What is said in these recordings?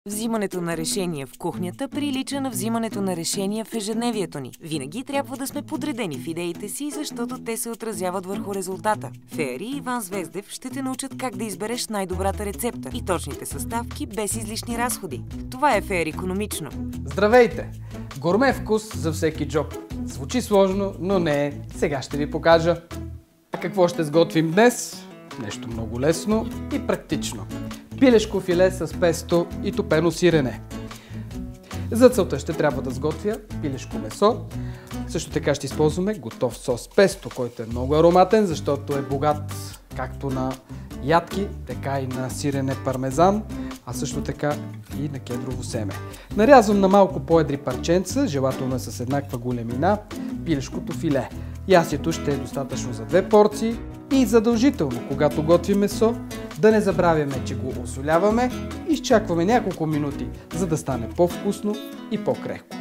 Взимането на решения в кухнята прилича на взимането на решения в ежедневието ни. Винаги трябва да сме подредени в идеите си, защото те се отразяват върху резултата. Фери и Иван Звездев ще те научат как да избереш най-добрата рецепта и точните съставки без излишни разходи. Това е Фери икономично. Здравейте! Гурме вкус за всеки джоб. Звучи сложно, но не е. Сега ще ви покажа. Какво ще сготвим днес? Нещо много лесно и практично. Пилешко филе с песто и топено сирене. За целта ще трябва да сготвя пилешко месо. Също така ще използваме готов сос песто, който е много ароматен, защото е богат както на ядки, така и на сирене пармезан, а също така и на кедрово семе. Нарязвам на малко по-едри парченца, желателно е с еднаква големина, пилешкото филе. Ястието ще е достатъчно за 2 порции и задължително, когато готвим месо, да не забравяме, че го осоляваме и изчакваме няколко минути, за да стане по-вкусно и по-крехко.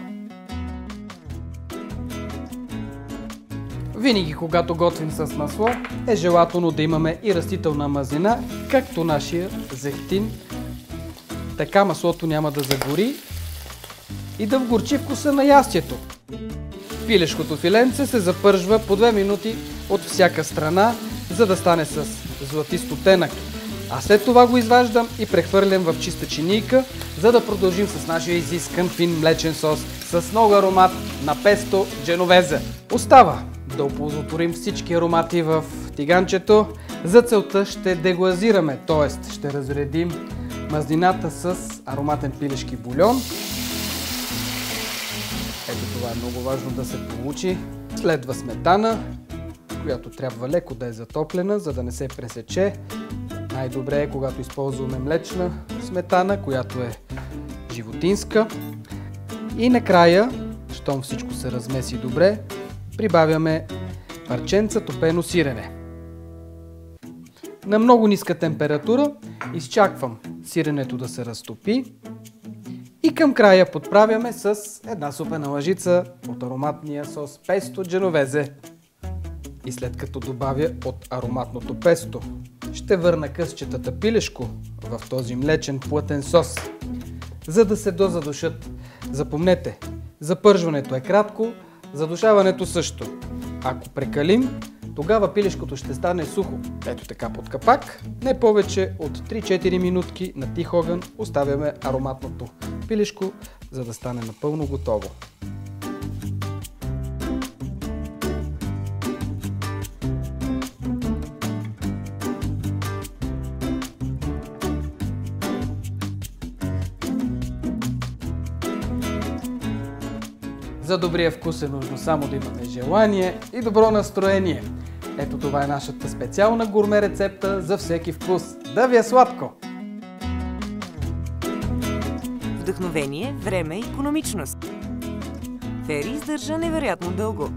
Винаги, когато готвим с масло, е желателно да имаме и растителна мазнина, както нашия зехтин. Така маслото няма да загори и да вгорчи вкуса на ястието. Пилешкото филенце се запържва по 2 минути от всяка страна, за да стане с златист оттенък. А след това го изваждам и прехвърлям в чиста чинийка, за да продължим с нашия изискан фин млечен сос с много аромат на песто дженовезе. Остава да оползотворим всички аромати в тиганчето. За целта ще деглазираме, т.е. ще разредим мазнината с ароматен пилешки бульон. Ето това е много важно да се получи. Следва сметана, която трябва леко да е затоплена, за да не се пресече. Най-добре е, когато използваме млечна сметана, която е животинска. И накрая, щом всичко се размеси добре, прибавяме парченца топено сирене. На много ниска температура изчаквам сиренето да се разтопи и към края подправяме с една супена лъжица от ароматния сос песто дженовезе. И след като добавя от ароматното песто, ще върна късчетата пилешко в този млечен плътен сос, за да се дозадушат. Запомнете, запържването е кратко, задушаването също. Ако прекалим, тогава пилешкото ще стане сухо. Ето така под капак, не повече от 3-4 минутки на тих огън оставяме ароматното пилешко, за да стане напълно готово. За добрия вкус е нужно само да имаме желание и добро настроение. Ето това е нашата специална гурме рецепта за всеки вкус. Да ви е сладко! Вдъхновение, време и икономичност. Фери издържа невероятно дълго.